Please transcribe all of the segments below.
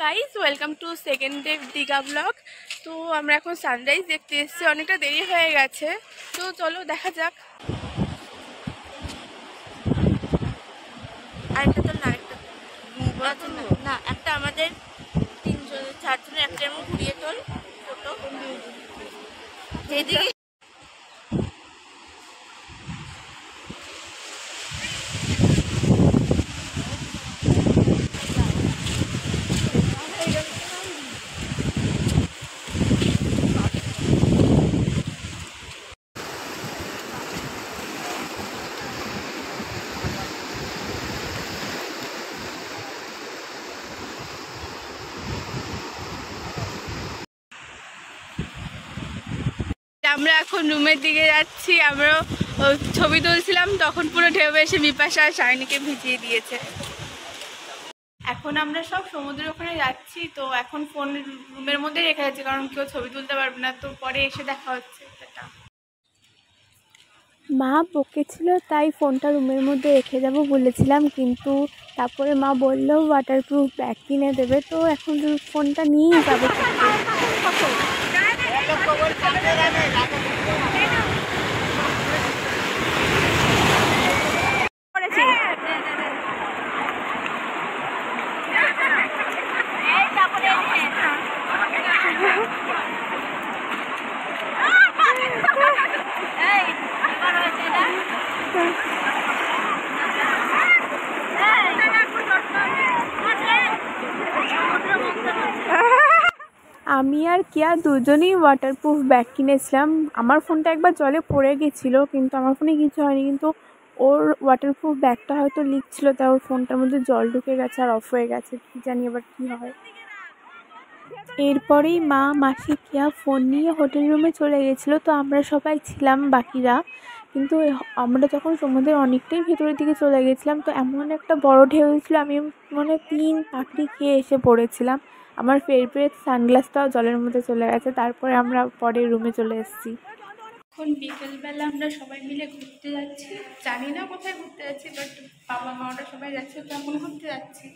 Guys, welcome to second day Digha blog. তো আমরা এখন সানরাইজ দেখতে এসেছি, অনেকটা দেরি হয়ে গেছে, তো চলো দেখা যাক। আরেকটা তো না একটা আমাদের তিনজন চারজনের একটা এমন ঘুরিয়ে তোল ফটো যেদিকে। আমরা এখন রুমের দিকে যাচ্ছি। আমরা ছবি তুলছিলাম, তখন পুরো ঢেউ এসে বিপাশা আর শাইনিকে ভিজিয়ে দিয়েছে। এখন আমরা সব সমুদ্রের ওখানে যাচ্ছি, তো এখন ফোন রুমের মধ্যে রেখে যাচ্ছি, কারণ কেউ ছবি তুলতে পারবে না, তো পরে এসে দেখা হচ্ছে। মা বকেছিল তাই ফোনটা রুমের মধ্যে রেখে যাব বলেছিলাম, কিন্তু তারপরে মা বললো ওয়াটারপ্রুফ ব্যাগ কিনে দেবে, তো এখন ফোনটা নিয়েই যাবো। আমি আর কিয়া দুজনেই ওয়াটারপ্রুফ ব্যাগ কিনেছিলাম। আমার ফোনটা একবার জলে পড়ে গেছিলো, কিন্তু আমার ফোনে কিছু হয়নি, কিন্তু ওর ওয়াটারপ্রুফ ব্যাগটা হয়তো লিক ছিল, তাই ওর ফোনটার মধ্যে জল ঢুকে গেছে আর অফ হয়ে গেছে। কী জানি এবার কী হয়। এরপরেই মা, মাসি, কিয়া ফোন নিয়ে হোটেল রুমে চলে গেছিলো, তো আমরা সবাই ছিলাম বাকিরা। কিন্তু আমরা যখন সমুদ্রের অনেকটাই ভেতরের দিকে চলে গেছিলাম, তো এমন একটা বড় ঢেউ ছিল, আমি মনে 3 পাখড়ি খেয়ে এসে পড়েছিলাম। আমার ফেভারিট সানগ্লাসটাও জলের মধ্যে চলে গেছে। তারপরে আমরা পরে রুমে চলে এসেছি। এখন বিকেলবেলা আমরা সবাই মিলে ঘুরতে যাচ্ছি, জানি না কোথায় ঘুরতে যাচ্ছি, বাট বাবা মা ওরা সবাই যাচ্ছে, তো এখন ঘুরতে যাচ্ছি।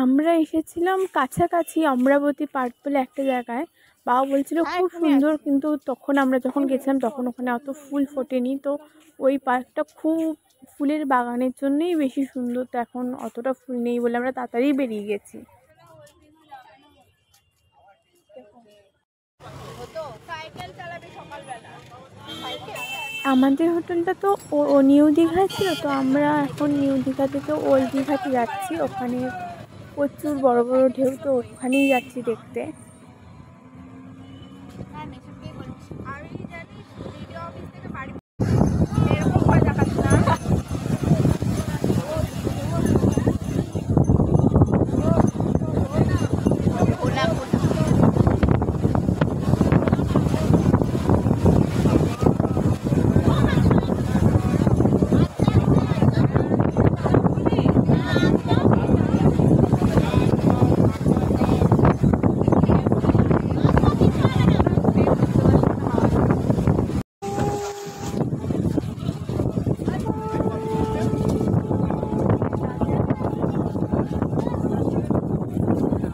আমরা এসেছিলাম কাছাকাছি অমরাবতী পার্ক বলে একটা জায়গায়। বাবা বলছিল খুব সুন্দর, কিন্তু তখন আমরা যখন গেছিলাম তখন ওখানে অত ফুল ফোটেনি, তো ওই পার্কটা খুব ফুলের বাগানের জন্যই বেশি সুন্দর। তো এখন অতটা ফুল নেই বলে আমরা তাড়াতাড়ি বেরিয়ে গেছি। আমাদের হোটেলটা তো ও নিউ দীঘায় ছিল, তো আমরা এখন নিউ দীঘা থেকে ওল্ড দীঘাতে যাচ্ছি। ওখানে প্রচুর বড় বড় ঢেউ, তো ওখানেই যাচ্ছি দেখতে।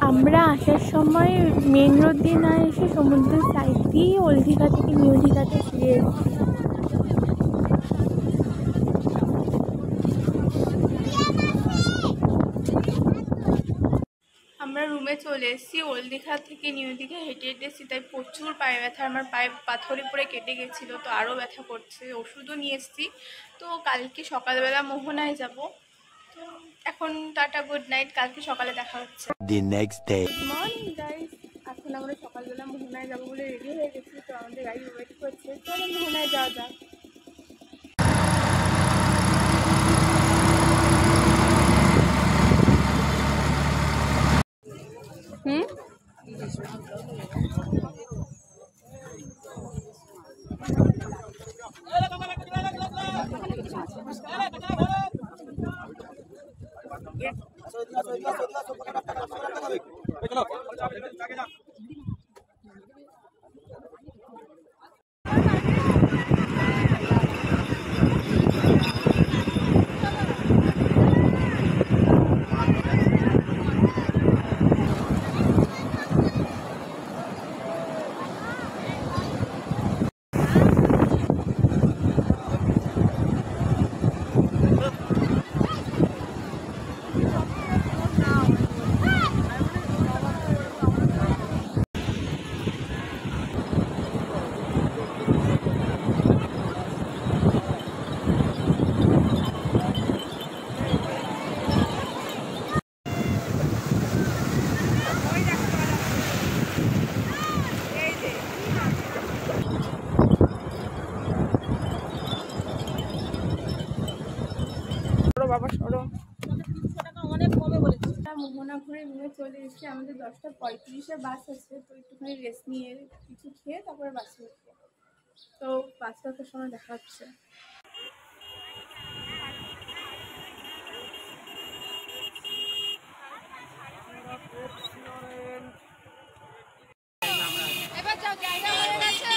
আমরা আসার সময় মেন রোড দিয়ে না এসে সমুদ্রের সাইড দিয়ে ওল্ড দীঘা থেকে নিউ দীঘাতে ফিরে এসেছি। আমরা রুমে চলে এসেছি। ওল্ড দীঘা থেকে নিউ দীঘা হেঁটে হেঁটে এসেছি, তাই প্রচুর পায়ে ব্যথা। আমার পায়ে পাথরে পরে কেটে গেছিলো, তো আরও ব্যথা করছে। ওষুধও নিয়ে এসেছি, তো কালকে সকালবেলা মোহনায় যাব। তো এখন টাটা, গুড নাইট, কালকে সকালে দেখা হচ্ছে। গুড মর্নিং গাইস, এখন আমরা সকালবেলা মোহনায় যাবো বলে রেডি হয়ে গেছি, তো আমাদের গাড়ি ওয়েট করছে, চলো মোহনায় যাওয়া যাক। নিয়ে চলে এসেছি। আমাদের 10:35-এ বাস আছে, তো একটুখানি রেস্ট নিয়ে কিছু খেয়ে তারপরে বাসে উঠবো। তো বাসটা ওঠার সময় দেখা হচ্ছে। এবার যাও, জায়গা হয়ে গেছে।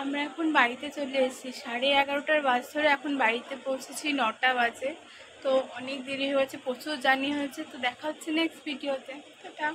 আমরা এখন বাড়িতে চলে এসেছি। 11:30টার বাস ধরে এখন বাড়িতে পৌঁছেছি 9টা বাজে। তো অনেক দেরি হয়েছে, প্রচুর জার্নি হয়েছে। তো দেখা হচ্ছে নেক্সট ভিডিওতে। টাটা।